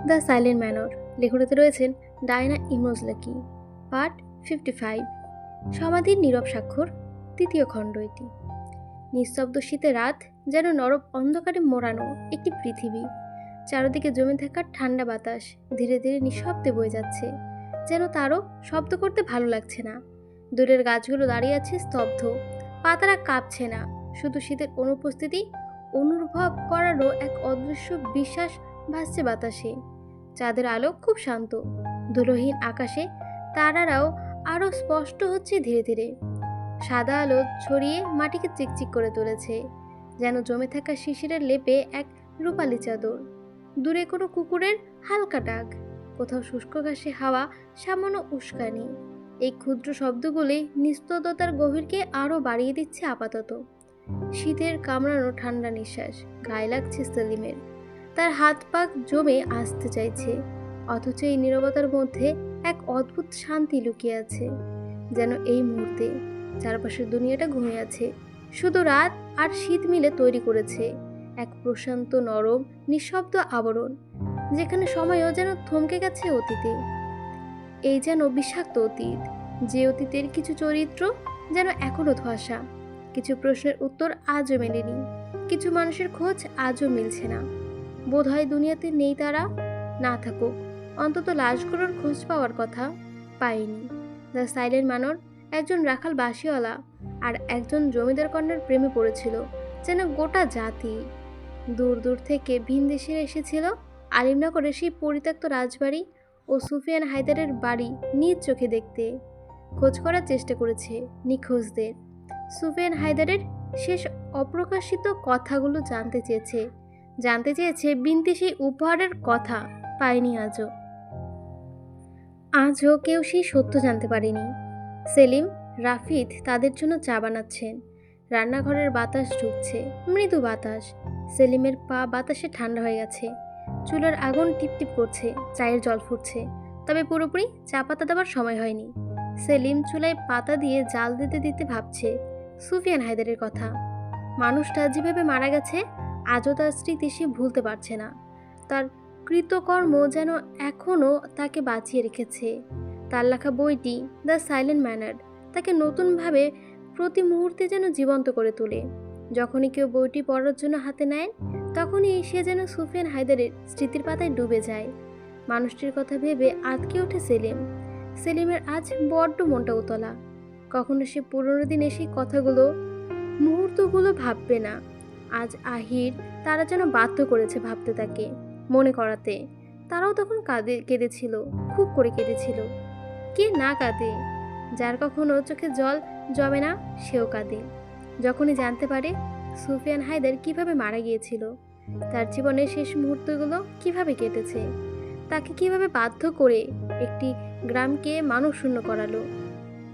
The silent manor. লেখনীতে রয়েছেন Diana ইমোজলাকি। Part 55। সমাধির নীরব স্বাক্ষর। তৃতীয় খণ্ড এটি। নিস্তব্ধ শীতে রাত যেন নরম অন্ধকারে মোড়ানো একটি পৃথিবী। চারদিকে জমে থাকা ঠান্ডা বাতাস ধীরে ধীরে নিঃশব্দে বয়ে যাচ্ছে, যেন তারও শব্দ করতে ভালো লাগছে না। দূরের গাছগুলো দাঁড়িয়ে আছে স্তব্ধ, পাতারা কাঁপছে না, শুধু শীতের অনুপস্থিতি অনুভব করারও এক অদৃশ্য বিশ্বাস ভাসছে বাতাসে। চাঁদের আলো খুব শান্ত, ধুলোহীন আকাশে তারারাও আরও স্পষ্ট হচ্ছে ধীরে ধীরে। সাদা আলো ছড়িয়ে মাটিকে চিকচিক করে তুলেছে, যেন জমে থাকা শিশিরের লেপে এক রূপালি চাদর। দূরে কোনো কুকুরের হালকা ডাক, কোথাও শুষ্ক ঘাসে হাওয়া সামান্য উস্কানি। এই ক্ষুদ্র শব্দগুলি নিস্তব্ধতার গভীরকে আরও বাড়িয়ে দিচ্ছে আপাতত। শীতের কামড়ানো ঠান্ডা নিঃশ্বাস গায়ে লাগছে সেলিমের। তার হাত পা জমে আসতে চাইছে, অথচ এই নীরবতার মধ্যে এক অদ্ভুত শান্তি লুকিয়ে আছে। যেন এই মুহূর্তে চারপাশের দুনিয়াটা ঘুমিয়ে আছে, শুধু রাত আর শীত মিলে তৈরি করেছে এক প্রশান্ত নরম নিঃশব্দ আবরণ, যেখানে সময়ও যেন থমকে গেছে অতীতে। এই যেন বিষাক্ত অতীত, যে অতীতের কিছু চরিত্র যেন এখনো ধোঁয়াশা, কিছু প্রশ্নের উত্তর আজও মেলেনি, কিছু মানুষের খোঁজ আজও মিলছে না। বোধহয় দুনিয়াতে নেই তারা, না থাকুক, অন্তত লাশগুলোর খোঁজ পাওয়ার কথা পায়নি। দ্য সাইলেন্ট ম্যানর একজন রাখাল বাসিওয়ালা আর একজন জমিদার কন্যার প্রেমে পড়েছিল, যেন গোটা জাতি। দূর দূর থেকে ভিনদেশীরা এসেছিল আলিমনগরের সেই পরিত্যক্ত রাজবাড়ি ও সুফিয়ান হায়দারের বাড়ি নিজ চোখে দেখতে। খোঁজ করার চেষ্টা করেছে নিখোঁজদের। সুফিয়ান হায়দারের শেষ অপ্রকাশিত কথাগুলো জানতে চেয়েছে বিনতি সেই উপহারের কথা পায়নি আজও কেউ সেই সত্য জানতে পারেনি। সেলিম, রাফিদ তাদের জন্য চা বানাচ্ছেন। রান্নাঘরের বাতাস ঢুকছে, মৃদু বাতাস। সেলিমের পা বাতাসে ঠান্ডা হয়ে গেছে। চুলার আগুন টিপটিপ করছে, চায়ের জল ফুটছে, তবে পুরোপুরি চা পাতা দেওয়ার সময় হয়নি। সেলিম চুলায় পাতা দিয়ে জাল দিতে দিতে ভাবছে সুফিয়ান হায়দারের কথা। মানুষটা যেভাবে মারা গেছে, আজও তার স্মৃতি সে ভুলতে পারছে না। তার কৃতকর্ম যেন এখনও তাকে বাঁচিয়ে রেখেছে। তার লেখা বইটি দ্য সাইলেন্ট ম্যানর তাকে নতুনভাবে প্রতি মুহূর্তে যেন জীবন্ত করে তোলে। যখনই কেউ বইটি পড়ার জন্য হাতে নেয়, তখনই সে যেন সুফিয়ান হায়দারের স্মৃতির পাতায় ডুবে যায়। মানুষটির কথা ভেবে আঁতকে ওঠে সেলিমের আজ বড্ড মনটা উতলা। কখনো সে পুরনো দিনে সেই মুহূর্তগুলো ভাববে না। আজ আহির তারা যেন বাধ্য করেছে ভাবতে, তাকে মনে করাতে। তারাও তখন কেঁদেছিল, খুব করে কেঁদেছিল। কে না কাঁদে? যার কখনো চোখে জল জমে না, সেও কাঁদে। যখনই জানতে পারে সুফিয়ান হায়দার কিভাবে মারা গিয়েছিল, তার জীবনের শেষ মুহূর্তগুলো কিভাবে কেটেছে, তাকে কিভাবে বাধ্য করে একটি গ্রামকে মানুষ শূন্য করালো।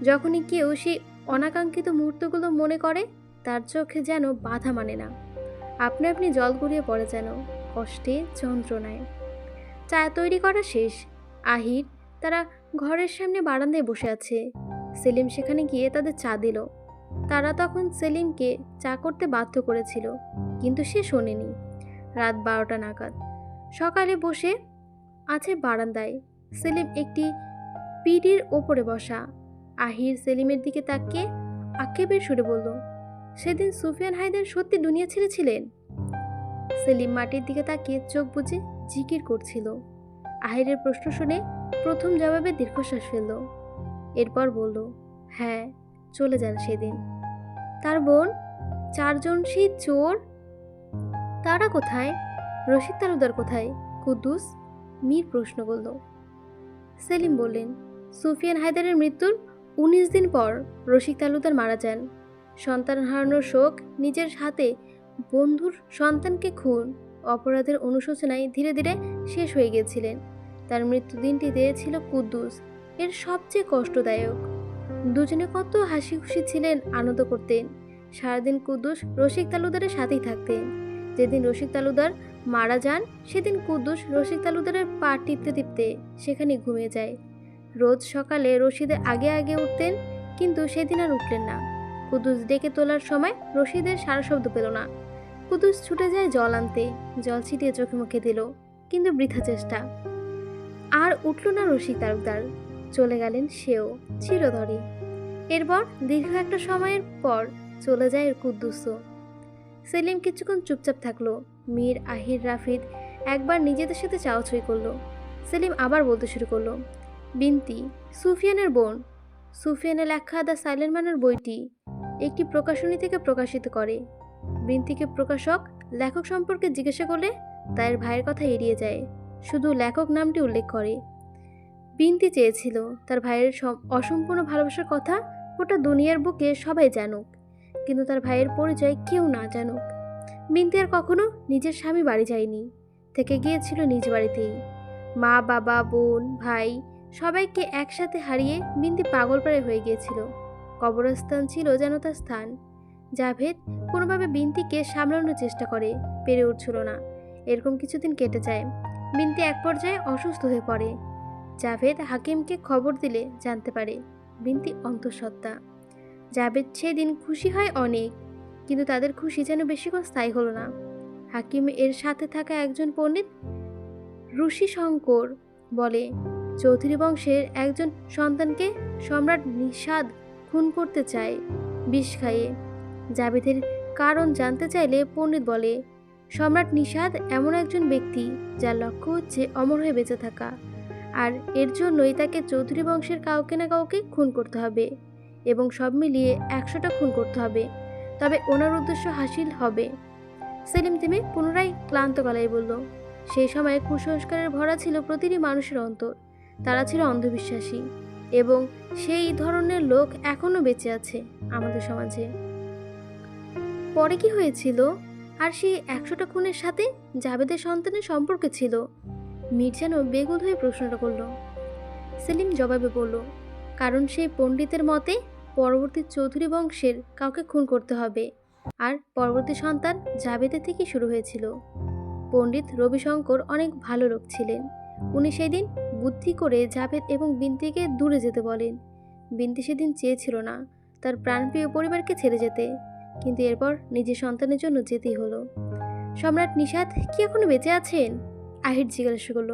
যখনই কেউ সেই অনাকাঙ্ক্ষিত মুহূর্তগুলো মনে করে, তার চোখে যেন বাধা মানে না, আপনি আপনি জল গড়িয়ে পড়ে যেন কষ্টে যন্ত্রণায়। চা তৈরি করা শেষ। আহির তারা ঘরের সামনে বারান্দায় বসে আছে। সেলিম সেখানে গিয়ে তাদের চা দিল। তারা তখন সেলিমকে চা করতে বাধ্য করেছিল, কিন্তু সে শোনেনি। রাত 12টা নাগাদ সকালে বসে আছে বারান্দায়। সেলিম একটি পিঁড়ির ওপরে বসা। আহির সেলিমের দিকে তাকিয়ে আক্ষেপের সুরে বলল, সেদিন সুফিয়ান হায়দার সত্যি দুনিয়া ছেড়েছিলেন? সেলিম মাটির দিকে তাকিয়ে চোখ বুজে জিকির করছিল। আহিরের প্রশ্ন শুনে প্রথম জবাবে দীর্ঘশ্বাস ফেলল, এরপর বলল, হ্যাঁ, চলে যান সেদিন। তার বোন, 4 জন সেই চোর, তারা কোথায়? রশিদ তালুকদার কোথায়? কুদ্দুস? মীর প্রশ্ন করল। সেলিম বললেন, সুফিয়ান হায়দারের মৃত্যুর 19 দিন পর রশিদ তালুকদার মারা যান। সন্তান হারানোর শোক, নিজের হাতে বন্ধুর সন্তানকে খুন, অপরাধের অনুশোচনায় ধীরে ধীরে শেষ হয়ে গিয়েছিলেন। তার মৃত্যু দিনটিতে ছিল কুদ্দুস এর সবচেয়ে কষ্টদায়ক। দুজনে কত হাসি খুশি ছিলেন, আনন্দ করতেন। সারাদিন কুদ্দুস রশিদ তালুকদারের সাথেই থাকতেন। যেদিন রশিদ তালুকদার মারা যান, সেদিন কুদ্দুস রশিদ তালুকদারের পা টিপতে টিপতে সেখানে ঘুমিয়ে যায়। রোজ সকালে রশিদের আগে আগে উঠতেন, কিন্তু সেদিন আর উঠলেন না। কুদ্দুস ডেকে তোলার সময় রশিদের সারা শব্দ পেল না। কুদ্দুস ছুটে যায় জল আনতে, জল ছিটিয়ে চোখে মুখে দিল, কিন্তু বৃথা চেষ্টা। আর উঠল না রসিক তালুকদার। চলে গেলেন সেও চিরতরে। এরপর দীর্ঘ একটা সময়ের পর চলে যায় কুদ্দুসও। সেলিম কিছুক্ষণ চুপচাপ থাকলো। মীর, আহির, রাফিদ একবার নিজেদের সাথে চাওয়াছুই করলো। সেলিম আবার বলতে শুরু করলো, বিনতি সুফিয়ানের বোন। সুফিয়ানের লেখা দ্য সাইলেন্ট ম্যানের বইটি একটি প্রকাশনী থেকে প্রকাশিত করে। বিনতিকে প্রকাশক লেখক সম্পর্কে জিজ্ঞাসা করলে তার ভাইয়ের কথা এড়িয়ে যায়, শুধু লেখক নামটি উল্লেখ করে। বিনতি চেয়েছিল তার ভাইয়ের অসম্পূর্ণ ভালোবাসার কথা গোটা দুনিয়ার বুকে সবাই জানুক, কিন্তু তার ভাইয়ের পরিচয় কেউ না জানুক। বিনতি আর কখনো নিজের স্বামী বাড়ি যায়নি, থেকে গিয়েছিল নিজ বাড়িতেই। মা, বাবা, বোন, ভাই সবাইকে একসাথে হারিয়ে বিনতি পাগলপ্রায় হয়ে গিয়েছিল। কবরস্থান ছিল যেন তার স্থান। জাভেদ কোনোভাবে বিনতিকে সামলানোর চেষ্টা করে, পেরে উঠছিল না। এরকম কিছুদিন কেটে যায়। বিনতি এক পর্যায়ে অসুস্থ হয়ে পড়ে। জাভেদ হাকিমকে খবর দিলে জানতে পারে বিনতি অন্তঃসত্ত্বা। জাভেদ সেদিন খুশি হয় অনেক, কিন্তু তাদের খুশি যেন বেশিক্ষণ স্থায়ী হলো না। হাকিম এর সাথে থাকা একজন পণ্ডিত ঋষি শঙ্কর বলে, চৌধুরী বংশের একজন সন্তানকে সম্রাট নিষাদ খুন করতে চায় বিষ খাইয়ে। জাভেদের কারণ জানতে চাইলে পণ্ডিত বলে, সম্রাট নিষাদ এমন একজন ব্যক্তি যার লক্ষ্য হচ্ছে অমর হয়ে বেঁচে থাকা, আর এর জন্যই তাকে চৌধুরী বংশের কাউকে না কাউকে খুন করতে হবে, এবং সব মিলিয়ে 100টা খুন করতে হবে, তবে ওনার উদ্দেশ্য হাসিল হবে। সেলিম থেমে পুনরায় ক্লান্ত গলায় বলল, সেই সময় কুসংস্কারের ভরা ছিল প্রতিটি মানুষের অন্তর। তারা ছিল অন্ধবিশ্বাসী, এবং সেই ধরনের লোক এখনো বেঁচে আছে আমাদের সমাজে। পরে কি হয়েছিল? আর সেই 100টা খুনের সাথে জাবেদের সন্তানের সম্পর্ক ছিল? মীর যেন বেগুল হয়ে প্রশ্নটা করল। সেলিম জবাবে বলল, কারণ সেই পণ্ডিতের মতে পরবর্তী চৌধুরী বংশের কাউকে খুন করতে হবে, আর পরবর্তী সন্তান জাবেদের থেকেই শুরু হয়েছিল। পণ্ডিত রবিশঙ্কর অনেক ভালো লোক ছিলেন। উনি সেদিন বুদ্ধি করে জাভেদ এবং বিনতিকে দূরে যেতে বলেন। বিনতি সেদিন চেয়েছিল না তার প্রাণপ্রিয় পরিবারকে ছেড়ে যেতে, কিন্তু এরপর নিজের সন্তানের জন্য যেতেই হলো। সম্রাট নিষাদ কি এখনো বেঁচে আছেন? আহির জিজ্ঞাসা করল।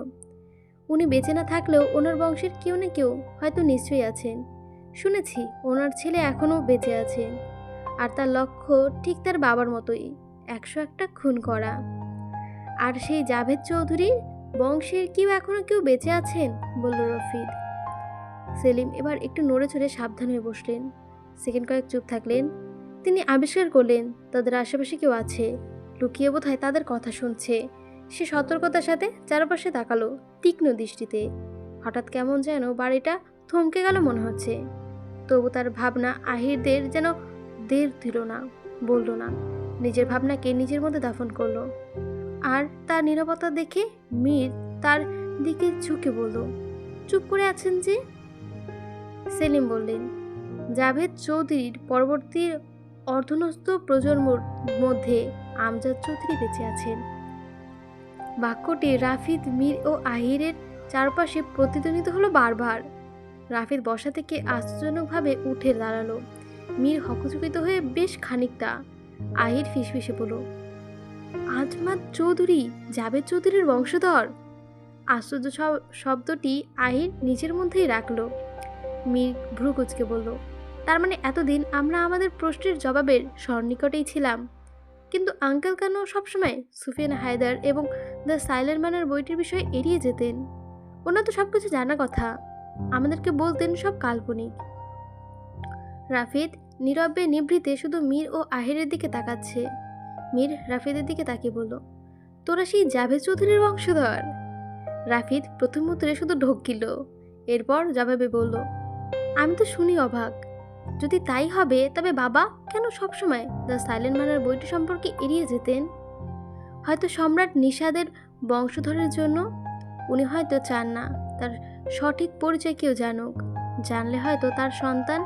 উনি বেঁচে না থাকলেও ওনার বংশের কেউ না কেউ হয়তো নিশ্চয়ই আছেন। শুনেছি ওনার ছেলে এখনও বেঁচে আছেন, আর তার লক্ষ্য ঠিক তার বাবার মতোই, 101টা খুন করা। আর সেই জাভেদ চৌধুরীর বংশের কেউ কেউ বেঁচে আছেন, বলল রফিদ। সেলিম এবার একটু নড়ে চড়ে সাবধান হয়ে বসলেন। সেকেন্ড কয়েক চুপ থাকলেন। তিনি আবিষ্কার করলেন তাদের আশেপাশে কেউ আছে, লুকিয়ে বোধহয় তাদের কথা শুনছে। সে সতর্কতার সাথে চারপাশে তাকালো তীক্ষ্ণ দৃষ্টিতে। হঠাৎ কেমন যেন বাড়িটা থমকে গেল মনে হচ্ছে। তবু তার ভাবনা আহিরদের যেন দের দিল না, বলল না। নিজের ভাবনাকে নিজের মধ্যে দাফন করলো। আর তার নীরবতা দেখে মীর তার দিকে ঝুঁকে বলল, চুপ করে আছেন যে? সেলিম বললেন, জাভেদ চৌধুরীর পরবর্তী অর্ধনস্থ প্রজন্মর মধ্যে আমজাদ চৌধুরী বেঁচে আছেন। বাক্যটি রাফিদ, মীর ও আহিরের চারপাশে প্রতিধ্বনিত হলো বারবার। রাফিদ বসা থেকে আশ্চর্যজনকভাবে উঠে দাঁড়ালো। মীর হকচকিত হয়ে বেশ খানিকটা। আহির ফিসফিসে বলল, আজমাদ চৌধুরী জাভেদ চৌধুরীর বংশধর? আশ্চর্য শব্দটি আহির নিজের মধ্যেই রাখল। মীর ভ্রু কুঁচকে বলল, তার মানে এতদিন আমরা আমাদের প্রশ্নের জবাবের সন্নিকটেই ছিলাম। কিন্তু আঙ্কেল কেন সবসময় সুফিয়ান হায়দার এবং দ্য সাইলেন্ট ম্যানের বইটির বিষয়ে এড়িয়ে যেতেন? ওনার তো সবকিছু জানা কথা, আমাদেরকে বলতেন সব কাল্পনিক। রাফিদ নীরবে নিভৃতে শুধু মীর ও আহিরের দিকে তাকাচ্ছে। মীর রাফিদের দিকে তাকিয়ে বলল, তোরা সেই জাভেদ চৌধুরীর বংশধর? রাফিদ প্রথম উত্তরে শুধু ঢোকিল, এরপর জবাবে বলল, আমি তো শুনি অবাক। যদি তাই হবে তবে বাবা কেন সবসময় দ্য সাইলেন্ট ম্যানের বইটি সম্পর্কে এড়িয়ে যেতেন? হয়তো সম্রাট নিষাদের বংশধরের জন্য। উনি হয়তো চান না তার সঠিক পরিচয় কেউ জানুক। জানলে হয়তো তার সন্তান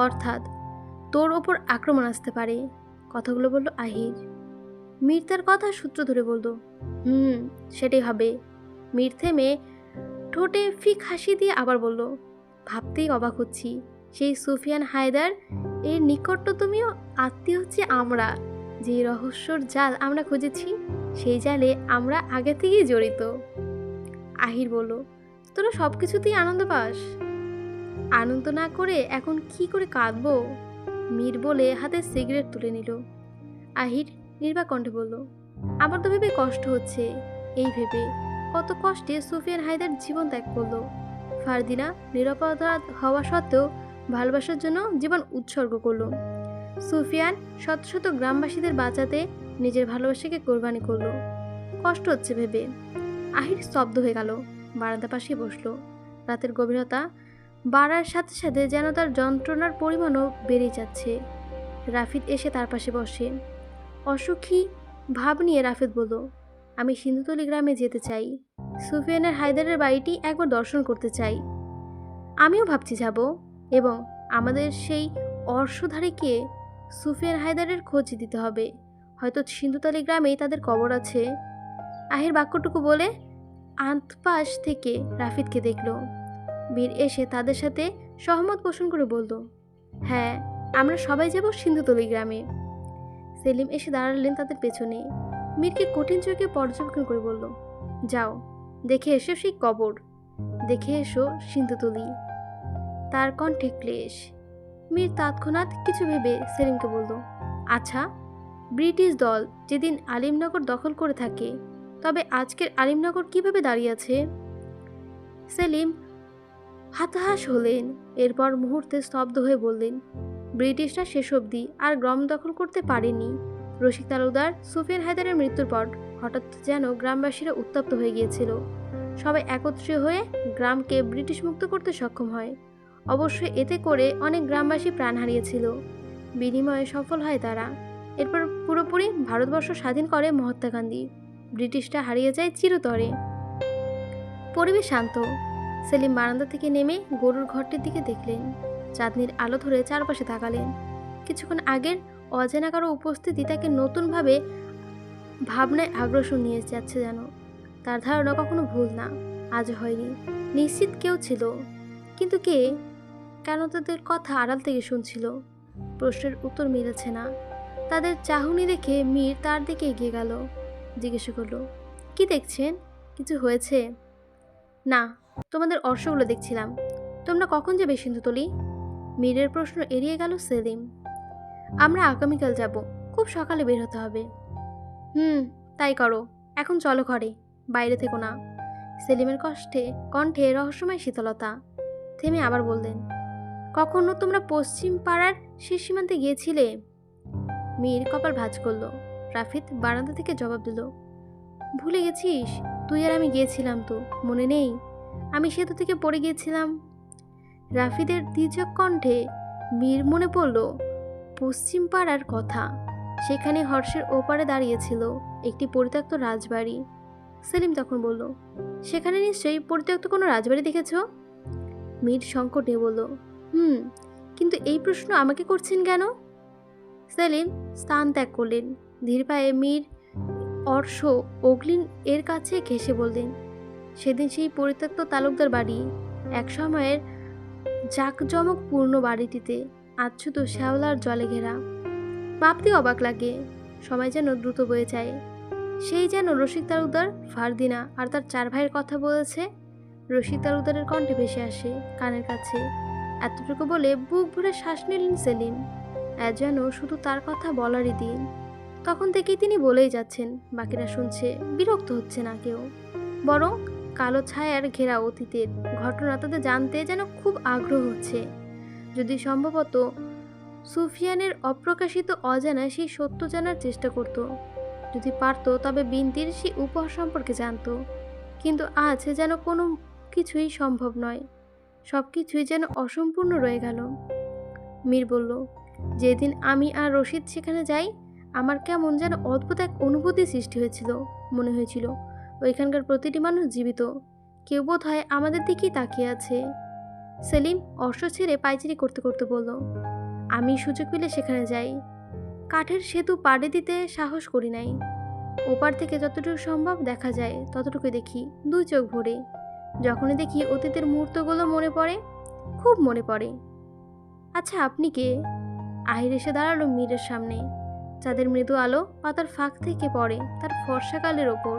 অর্থাৎ তোর ওপর আক্রমণ আসতে পারে। কথাগুলো বলল আহির। মীর তার কথা সূত্র ধরে বলল, সেটাই হবে। মীর থেমে ঠোঁটে ফিক হাসি দিয়ে আবার বলল, ভাবতেই অবাক হচ্ছি, সেই সুফিয়ান হায়দার এর নিকটতমীয় আত্মীয় হচ্ছে আমরা। যে রহস্যর জাল আমরা খুঁজেছি সেই জালে আমরা আগে থেকেই জড়িত। আহির বলল, তোরা সব কিছুতেই আনন্দ পাস। আনন্দ না করে এখন কি করে কাঁদবো? মীর বলে হাতে সিগারেট তুলে নিল। আহির নির্বাক কণ্ঠে বলল, আমার তো ভেবে কষ্ট হচ্ছে। এই ভেবে কত কষ্টে সুফিয়ান হায়দার জীবন ত্যাগ করলো। ফারদিনা নিরাপরাধ হওয়া সত্ত্বেও ভালোবাসার জন্য জীবন উৎসর্গ করলো। সুফিয়ান শত শত গ্রামবাসীদের বাঁচাতে নিজের ভালোবাসাকে কোরবানি করলো। কষ্ট হচ্ছে ভেবে। আহির স্তব্ধ হয়ে গেল, বারান্দা পাশে বসলো। রাতের গভীরতা বাড়ার সাথে সাথে যেন তার যন্ত্রণার পরিমাণও বেড়ে যাচ্ছে। রাফিদ এসে তার পাশে বসে। অসুখী ভাব নিয়ে রাফিদ বলল, আমি সিন্ধুতলি গ্রামে যেতে চাই। সুফিয়ানের হায়দারের বাড়িটি একবার দর্শন করতে চাই। আমিও ভাবছি যাব, এবং আমাদের সেই অর্শধারীকে সুফিয়ান হায়দারের খোঁজ দিতে হবে। হয়তো সিন্ধুতলি গ্রামেই তাদের কবর আছে। আহির বাক্যটুকু বলে আন্তপাশ থেকে রাফিদকে দেখল। বীর এসে তাদের সাথে সহমত পোষণ করে বলল, হ্যাঁ, আমরা সবাই যাব সিন্ধুতলি গ্রামে। সেলিম এসে দাঁড়ালেন তাদের পেছনে। মীরকে কঠিন চোখে পর্যবেক্ষণ করে বলল, যাও, দেখে এসো সেই কবর, দেখে এসো সিন্ধুতলি। তার কণ্ঠে ক্লেশ। মীর তৎক্ষণাৎ কিছু ভেবে সেলিমকে বলল, আচ্ছা, ব্রিটিশ দল যেদিন আলিমনগর দখল করে থাকে, তবে আজকের আলিমনগর কিভাবে দাঁড়িয়ে আছে? সেলিম হতাশ হলেন। এরপর মুহূর্তে স্তব্ধ হয়ে বললেন, ব্রিটিশরা শেষ অবধি আর গ্রাম দখল করতে পারেনি। রশিদ তালুকদার সুফিয়ান হায়দারের মৃত্যুর পর হঠাৎ যেন গ্রামবাসীরা উত্তপ্ত হয়ে গিয়েছিল। সবাই একত্রিত হয়ে গ্রামকে ব্রিটিশ মুক্ত করতে সক্ষম হয়। অবশ্যই এতে করে অনেক গ্রামবাসী প্রাণ হারিয়েছিল। বিনিময়ে সফল হয় তারা। এরপর পুরোপুরি ভারতবর্ষ স্বাধীন করে মহাত্মা গান্ধী। ব্রিটিশরা হারিয়ে যায় চিরতরে। পরিবেশ শান্ত। সেলিম বারান্দা থেকে নেমে গরুর ঘরটির দিকে দেখলেন। চাঁদনির আলো ধরে চারপাশে তাকালেন। কিছুক্ষণ আগের অজানা কারো উপস্থিতি তাকে নতুনভাবে ভাবনায় আগ্রাসন নিয়ে যাচ্ছে যেন। তার ধারণা কখনো ভুল না, আজ হয়নি। নিশ্চিত কেউ ছিল, কিন্তু কে? কেন তাদের কথা আড়াল থেকে শুনছিল? প্রশ্নের উত্তর মিলেছে না। তাদের চাহনি দেখে মীর তার দিকে এগিয়ে গেল। জিজ্ঞাসা করল, কি দেখছেন? কিছু হয়েছে? না, তোমাদের অর্শগুলো দেখছিলাম। তোমরা কখন যাবে সিন্ধুতলি? মীরের প্রশ্ন এড়িয়ে গেল সেলিম। আমরা আগামীকাল যাব, খুব সকালে বের হতে হবে। তাই করো। এখন চলো ঘরে, বাইরে থেকো না। সেলিমের কণ্ঠে রহস্যময় শীতলতা। থেমে আবার বললেন, কখনো তোমরা পশ্চিম পাড়ার শেষ সীমান্তে গিয়েছিলে? মীর কপাল ভাঁজ করল। রাফিদ বারান্দা থেকে জবাব দিল, ভুলে গেছিস? তুই আর আমি গিয়েছিলাম তো, মনে নেই? আমি সেতু থেকে পড়ে গিয়েছিলাম। রাফিদের দ্বিজক কণ্ঠে মীর মনে পড়ল পশ্চিম পাড়ার কথা। সেখানে হর্ষের ওপারে দাঁড়িয়েছিল একটি পরিত্যক্ত রাজবাড়ি। সেলিম তখন বলল, সেখানে নিশ্চয়ই পরিত্যক্ত কোনো রাজবাড়ি দেখেছ? মীর সংকট নিয়ে বলল, কিন্তু এই প্রশ্ন আমাকে করছেন কেন? সেলিম স্থান ত্যাগ করলেন। ধীর পায়ে মীর অর্শ অগ্লিন এর কাছে ঘেঁষে বললেন, সেদিন সেই পরিত্যক্ত তালুকদার বাড়ি, এক সময়ের জাঁকজমকপূর্ণ বাড়িটিতে আজ শুধু শ্যাওলার জলে ঘেরা। ভাবতে অবাক লাগে, সময় যেন দ্রুত বয়ে যায়। সেই যেন রশিদ তালুকদার, ফারদিনা আর তার 4 ভাইয়ের কথা বলেছে। রশিদ তালুকদারের কণ্ঠে ভেসে আসে কানের কাছে। এতটুকু বলে বুক ভরে শ্বাস নিলেন সেলিম। যেন শুধু তার কথা বলারই দিন। তখন থেকেই তিনি বলেই যাচ্ছেন, বাকিরা শুনছে, বিরক্ত হচ্ছে না কেউ। বরং কালো ছায়ার ঘেরা অতীতের ঘটনা তাদের জানতে যেন খুব আগ্রহ হচ্ছে। যদি সম্ভবত সুফিয়ানের অপ্রকাশিত অজানা সেই সত্য জানার চেষ্টা করত। যদি পারত তবে বিনতির সেই উপহার সম্পর্কে জানত। কিন্তু আজ যেন কোনো কিছুই সম্ভব নয়। সব কিছুই যেন অসম্পূর্ণ রয়ে গেল। মীর বলল, যেদিন আমি আর রশিদ সেখানে যাই, আমার কেমন যেন অদ্ভুত এক অনুভূতি সৃষ্টি হয়েছিল। মনে হয়েছিল ওইখানকার প্রতিটি মানুষ জীবিত। কেউ বোধ হয় আমাদের দিকেই তাকিয়ে আছে। সেলিম অশ্ব ছেড়ে পায়চারি করতে করতে বলল, আমি সুযোগ পেলে সেখানে যাই। কাঠের সেতু পাড়ে দিতে সাহস করি নাই। ওপার থেকে যতটুকু সম্ভব দেখা যায় ততটুকু দেখি, 2 চোখ ভরে। যখনই দেখি অতীতের মুহূর্তগুলো মনে পড়ে, খুব মনে পড়ে। আচ্ছা, আপনি কে? আহির এসে দাঁড়ালো মীরের সামনে। চাঁদের মৃদু আলো পাতার ফাঁক থেকে পড়ে তার ফর্সা গালের ওপর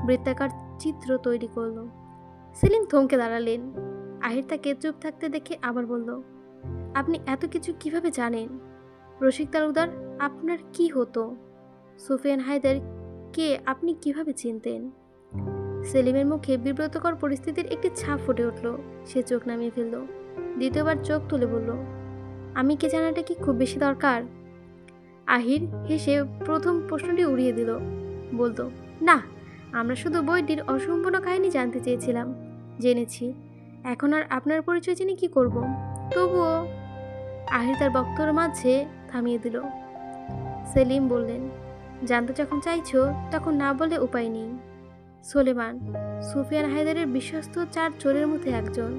বৃত্তাকার চিত্র তৈরি করলো। সেলিম থমকে দাঁড়ালেন। আহির তাকে চুপ থাকতে দেখে আবার বলল, আপনি এত কিছু কিভাবে জানেন? রসিক তালুকদার আপনার কি হতো? সুফিয়ান হায়দার কে আপনি কিভাবে চিনতেন? সেলিমের মুখে বিব্রতকর পরিস্থিতির একটি ছাপ ফুটে উঠল। সে চোখ নামিয়ে ফেলল। দ্বিতীয়বার চোখ তুলে বলল, আমি কি জানাটা কি খুব বেশি দরকার? আহির হেসে প্রথম প্রশ্নটি উড়িয়ে দিল। বলতো, না, আমরা শুধু বইটির অসম্পূর্ণ কাহিনী জানতে চেয়েছিলাম। জেনেছি। এখন আর আপনার পরিচয় জেনে কি করব? তবুও। আহির তার বক্তব্যের মাঝে থামিয়ে দিল। সেলিম বললেন, জানতে যখন চাইছো তখন না বলে উপায় নেই। সোলেমান, সুফিয়ান হায়দারের বিশ্বস্ত 4 চোরের মধ্যে একজন।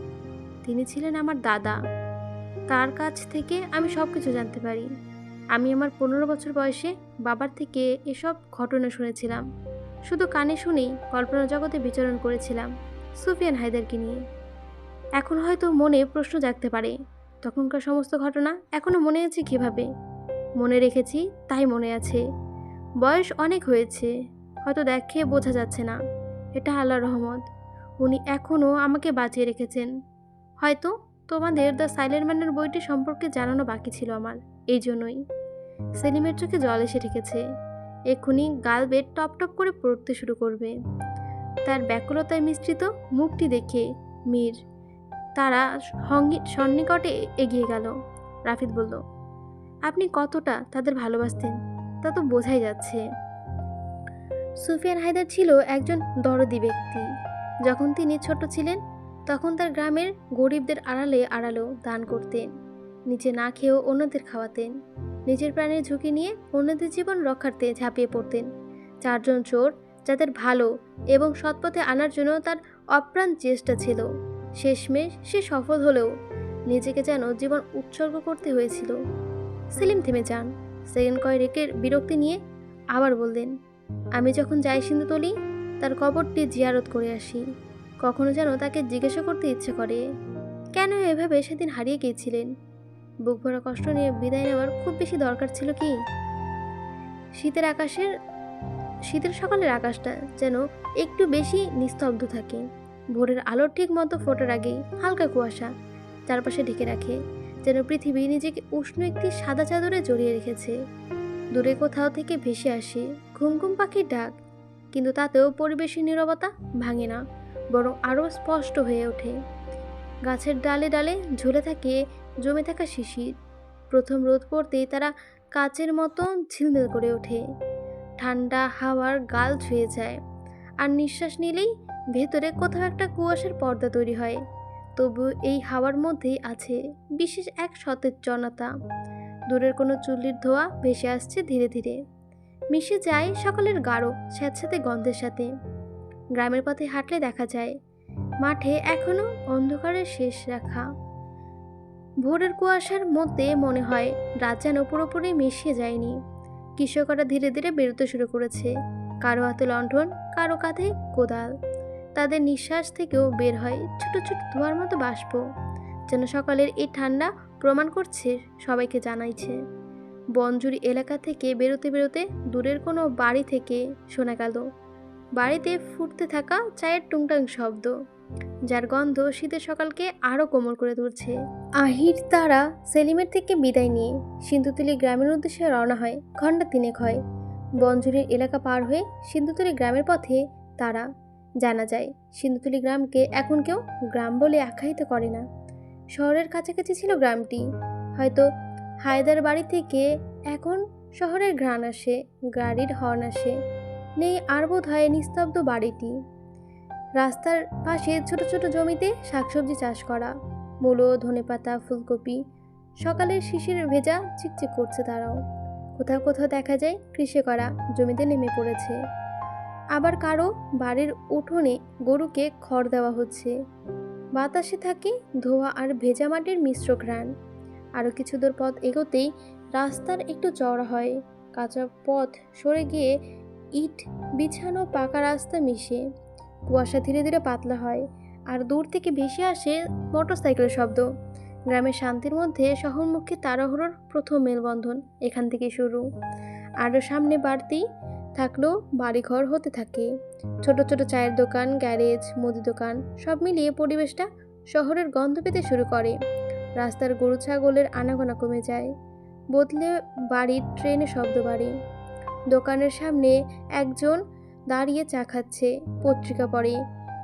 তিনি ছিলেন আমার দাদা। তার কাছ থেকে আমি সব কিছু জানতে পারি। আমি আমার 15 বছর বয়সে বাবার থেকে এসব ঘটনা শুনেছিলাম। শুধু কানে শুনেই কল্পনা জগতে বিচরণ করেছিলাম সুফিয়ান হায়দারকে নিয়ে। এখন হয়তো মনে প্রশ্ন জাগতে পারে, তখনকার সমস্ত ঘটনা এখনো মনে আছে কিভাবে? মনে রেখেছি, তাই মনে আছে। বয়স অনেক হয়েছে, হয়তো দেখে বোঝা যাচ্ছে না। এটা আল্লাহর রহমত। উনি এখনও আমাকে বাঁচিয়ে রেখেছেন। হয়তো তোমাদের দ্য সাইলেন্ট ম্যানের বইটি সম্পর্কে জানানো বাকি ছিল আমার, এই জন্যই। সেলিমের চোখে জল এসে ঠেকেছে। এক্ষুনি গাল বেয়ে টপ টপ করে পড়তে শুরু করবে। তার ব্যাকুলতায় মিশ্রিত মুখটি দেখে মীর তারা সন্নিকটে এগিয়ে গেল। রাফিদ বলল, আপনি কতটা তাদের ভালোবাসতেন তা তো বোঝাই যাচ্ছে। সুফিয়ান হায়দার ছিল একজন দরদি ব্যক্তি। যখন তিনি ছোট ছিলেন তখন তার গ্রামের গরিবদের আড়ালে আড়ালেও দান করতেন। নিচে না খেয়েও অন্যদের খাওয়াতেন। নিজের প্রাণের ঝুঁকি নিয়ে অন্যদের জীবন রক্ষার্থে ঝাঁপিয়ে পড়তেন। 4 জন চোর যাদের ভালো এবং সৎপথে আনার জন্য তার অপ্রাণ চেষ্টা ছিল। শেষমেশ সে সফল হলেও নিজেকে যেন জীবন উৎসর্গ করতে হয়েছিল। সেলিম থেমে যান। সেকেন্ড কয়েকের বিরক্তি নিয়ে আবার বললেন, আমি যখন যাই সিন্ধুতলি তার কবরটি জিয়ারত করে আসি। কখনো যেন তাকে জিজ্ঞাসা করতে ইচ্ছে করে, কেন এভাবে সেদিন হারিয়ে গিয়েছিলেন? বুক ভরা কষ্ট নিয়ে বিদায় নেওয়ার খুব বেশি দরকার ছিল কি? শীতের সকালের আকাশটা যেন একটু বেশি নিস্তব্ধ থাকে। ভোরের আলোর ঠিক মতো ফোটার আগেই হালকা কুয়াশা চারপাশে ঢেকে রাখে, যেন পৃথিবী নিজেকে উষ্ণ একটি সাদা চাদরে জড়িয়ে রেখেছে। দূরে কোথাও থেকে ভেসে আসে ঘুম ঘুম পাখির ডাক, কিন্তু তাতেও পরিবেশের নীরবতা ভাঙে না, বরং আরও স্পষ্ট হয়ে ওঠে। গাছের ডালে ডালে ঝুলে থাকে জমে থাকা শিশির। প্রথম রোদ পড়তেই তারা কাচের মতো ঝিলমিল করে ওঠে। ঠান্ডা হাওয়ার গাল ছুঁয়ে যায়, আর নিঃশ্বাস নিলেই ভেতরে কোথাও একটা কুয়াশার পর্দা তৈরি হয়। তবু এই হাওয়ার মধ্যেই আছে বিশেষ এক সতেজনতা। দূরের কোনো চুল্লির ধোঁয়া ভেসে আসছে ধীরে ধীরে, মিশে যায় সকালের গাঢ় স্যাঁতস্যাঁতে গন্ধের সাথে। গ্রামের পথে হাঁটলে দেখা যায় মাঠে এখনো অন্ধকারের শেষ রেখা। ভোরের কুয়াশার মধ্যে মনে হয় রাত যেন পুরোপুরি মিশিয়ে যায়নি। কৃষকরা ধীরে ধীরে বেরোতে শুরু করেছে। কারো হাতে লণ্ঠন, কারো কাঁধে কোদাল। তাদের নিঃশ্বাস থেকেও বের হয় ছোট ছোট ধোঁয়ার মতো বাষ্প, যেন সকালের এই ঠান্ডা প্রমাণ করছে সবাইকে জানাইছে। বনজুরি এলাকা থেকে বেরোতে বেরোতে দূরের কোনো বাড়ি থেকে শোনা গেল বাড়িতে ফুটতে থাকা চায়ের টুংটাং শব্দ, যার গন্ধ শীতের সকালকে আরও কোমল করে তুলছে। আহির তারা সেলিমের থেকে বিদায় নিয়ে সিন্ধুতলি গ্রামের উদ্দেশ্যে রওনা হয়। ঘণ্টা 3 হয়। বনজুরির এলাকা পার হয়ে সিন্ধুতলি গ্রামের পথে তারা। জানা যায় সিন্ধুতলি গ্রামকে এখন কেউ গ্রাম বলে আখ্যায়িত করে না। শহরের কাছাকাছি ছিল গ্রামটি। হয়তো হায়দার বাড়ি থেকে এখন শহরের ঘ্রাণ আসে, গাড়ির হর্ন আসে। নেই আর বোধ হয় নিস্তব্ধ বাড়িটি। রাস্তার পাশে ছোট ছোট জমিতে শাকসবজি চাষ করা, মূলো, ধনেপাতা, ফুলকপি। সকালের শিশির ভেজা চিকচিক করছে তারাও। কোথাও কোথাও দেখা যায় কৃষি করা জমিতে নেমে পড়েছে। আবার কারো বাড়ির উঠোনে গরুকে খড় দেওয়া হচ্ছে। বাতাসে থাকে ধোয়া আর ভেজা মাটির মিশ্র ঘ্রাণ। আরও কিছু দূর পথ এগোতেই রাস্তার একটু চওড়া হয়। কাঁচা পথ সরে গিয়ে ইট বিছানো পাকা রাস্তা মিশে। কুয়াশা ধীরে ধীরে পাতলা হয়, আর দূর থেকে ভেসে আসে মোটরসাইকেলের শব্দ। গ্রামের শান্তির মধ্যে শহরমুখী তাড়াহুড়োর প্রথম মেলবন্ধন এখান থেকে শুরু। আরও সামনে বাড়তেই থাকলো বাড়িঘর হতে থাকে, ছোট ছোট চায়ের দোকান, গ্যারেজ, মুদি দোকান, সব মিলিয়ে পরিবেশটা শহরের গন্ধ পেতে শুরু করে। রাস্তার গরু ছাগলের আনাগোনা কমে যায়, বদলে বাড়ির ট্রেনে শব্দ বাড়ে। দোকানের সামনে একজন দাঁড়িয়ে চা খাচ্ছে, পত্রিকা পড়ে,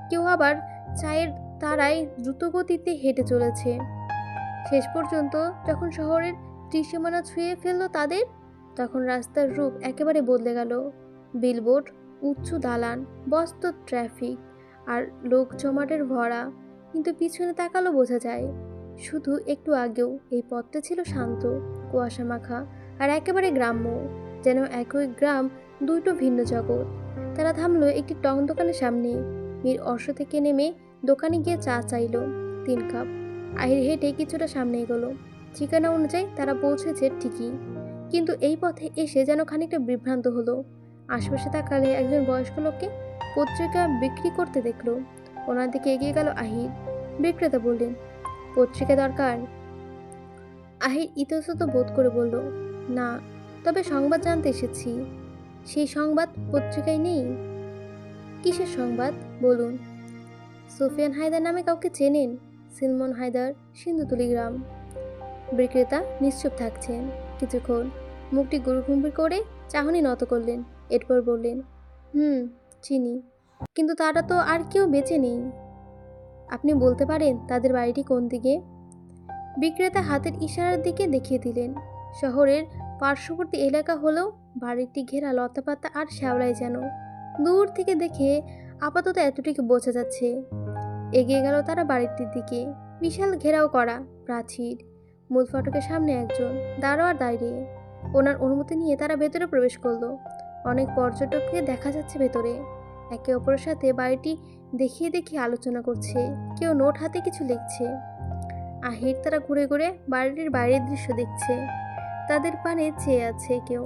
কেউ আবার চায়ের তারায় দ্রুতগতিতে হেঁটে চলেছে। শেষ পর্যন্ত যখন শহরের ত্রিসীমানা ছুঁয়ে ফেললো তাদের, তখন রাস্তার রূপ একেবারে বদলে গেল। বিলবোর্ড, উঁচু দালান, ব্যস্ত ট্রাফিক আর লোক জমাটের ভরা, কিন্তু পিছনে তাকালো বোঝা যায় শুধু একটু আগেও এই পথটা ছিল শান্ত, কুয়াশা মাখা আর একেবারে গ্রাম্য, যেন একই গ্রাম, দুটো ভিন্ন জগৎ। তারা থামলো একটি টং দোকানের সামনে। মীর অশ্ব থেকে নেমে দোকানে গিয়ে চা চাইল 3 কাপ। আহির হেঁটে কিছুটা সামনে এগোলো। ঠিকানা অনুযায়ী তারা পৌঁছেছে ঠিকই, কিন্তু এই পথে এসে যেন খানিকটা বিভ্রান্ত হলো। আশেপাশে তাকালে একজন বয়স্ক লোককে পত্রিকা বিক্রি করতে দেখলো। ওনার দিকে এগিয়ে গেল আহির। বিক্রেতা বললেন, পত্রিকা দরকার? আহির ইতস্তত বোধ করে বলল, না, তবে সংবাদ জানতে এসেছি। সেই সংবাদ পত্রিকায় নেই? কিসের সংবাদ বলুন? সুফিয়ান হায়দার নামে কাউকে চেনেন? সিলমন হায়দার, সিন্ধুতুলি গ্রাম। বিক্রেতা নিশ্চুপ থাকছেন কিছুক্ষণ, মুখটি গম্ভীর করে চাহনি নত করলেন। এরপর বললেন, চিনি, কিন্তু তারা তো আর কেউ বেঁচে নেই। আপনি বলতে পারেন তাদের বাড়িটি কোন দিকে? বিক্রেতা হাতের ইশারার দিকে দেখিয়ে দিলেন। শহরের পার্শ্ববর্তী এলাকা হলেও বাড়িটি ঘেরা লতাপাতা আর শ্যাওলায় যেন। দূর থেকে দেখে আপাতত এতটুকু বোঝা যাচ্ছে। এগিয়ে গেল তারা বাড়িটির দিকে। বিশাল ঘেরাও করা প্রাচীর, মূল ফটকের সামনে একজন দারোয়ার দাঁড়িয়ে। ওনার অনুমতি নিয়ে তারা ভেতরে প্রবেশ করলো। অনেক পর্যটককে দেখা যাচ্ছে ভেতরে, একে অপরের সাথে বাড়িটি দেখিয়ে দেখিয়ে আলোচনা করছে, কেউ নোট হাতে কিছু লিখছে। আহির তারা ঘুরে ঘুরে বাড়িটির বাইরের দৃশ্য দেখছে। তাদের পানে চেয়ে আছে কেউ।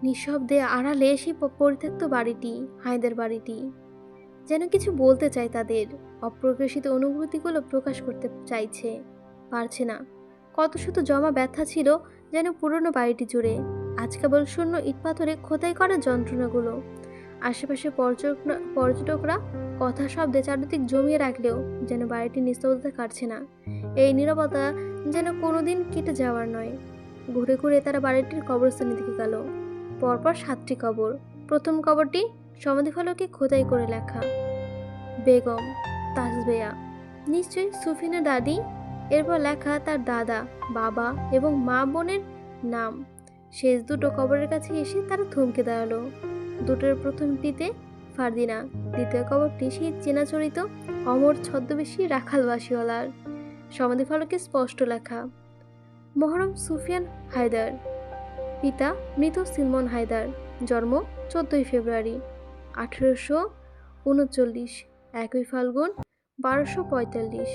নিঃশব্দে আড়ালে সেই পরিত্যক্ত বাড়িটি, হায়দার বাড়িটি যেন কিছু বলতে চায় তাদের। অপ্রকাশিত অনুভূতিগুলো প্রকাশ করতে চাইছে, পারছে না। কত শত জমা ব্যথা ছিল যেন পুরনো বাড়িটি জুড়ে, আজ কেবল শূন্য ইট পাথরে খোদাই করা যন্ত্রণাগুলো। আশেপাশে পর্যটকরা কথা শব্দে চারিদিক জমিয়ে রাখলেও যেন বাড়িটির নিস্তব্ধতা কাটছে না। এই নীরবতা যেন কোনোদিন কেটে যাওয়ার নয়। ঘুরে ঘুরে তারা বাড়িটির কবরস্থানের দিকে গেল। পরপর 7টি কবর। প্রথম কবরটি সমাধিফলকে খোদাই করে লেখা, বেগম তাসবেয়া, নিশ্চয়ই সুফিনের দাদি। এরপর লেখা তার দাদা, বাবা এবং মা বোনের নাম। শেষ দুটো কবরের কাছে এসে তারা থমকে দাঁড়ালো। দুটোর প্রথমটিতে ফারদিনা, দ্বিতীয় কবরটি সেই চেনাচরিত অমর ছদ্মবেশী রাখাল বাসিওয়ালার। সমাধিফলকে স্পষ্ট লেখা, মোহরম সুফিয়ান হায়দার, পিতা মৃত সিলমন হায়দার, জন্ম 14ই ফেব্রুয়ারি 1839, 1 ফাল্গুন 1245,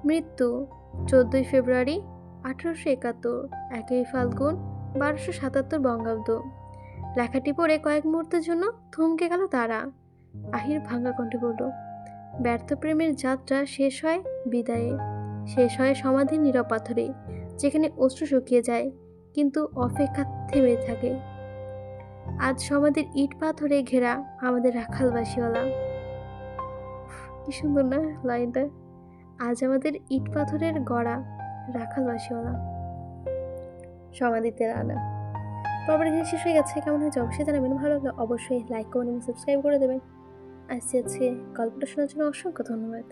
মৃত্যু 14ই ফেব্রুয়ারি 1871, 1 ফাল্গুন 1277 বঙ্গাব্দ। লেখাটি পড়ে কয়েক মুহূর্তের জন্য থমকে গেল তারা। আহির ভাঙা কণ্ঠে বলল, ব্যর্থ প্রেমের যাত্রা শেষ হয় বিদায়ে, শেষ হয় সমাধির নীরব পাথরে, যেখানে অশ্রু শুকিয়ে যায় কিন্তু অপেক্ষা থেমে থাকে। আজ সমাধির ইট পাথরে ঘেরা আমাদের রাখাল বাসিওয়ালা। কি সুন্দর না লাইনটা? আজ আমাদের ইট পাথরের গড়া রাখাল বাসিওয়ালা সমাধিতে আনা। পরপর এখানে শেষ হয়ে গেছে। কেমন হয়েছে অবশ্যই জানাবেন। ভালো লাগলে অবশ্যই লাইক করুন এবং সাবস্ক্রাইব করে দেবেন। আজকে গল্পটা শোনার জন্য অসংখ্য ধন্যবাদ।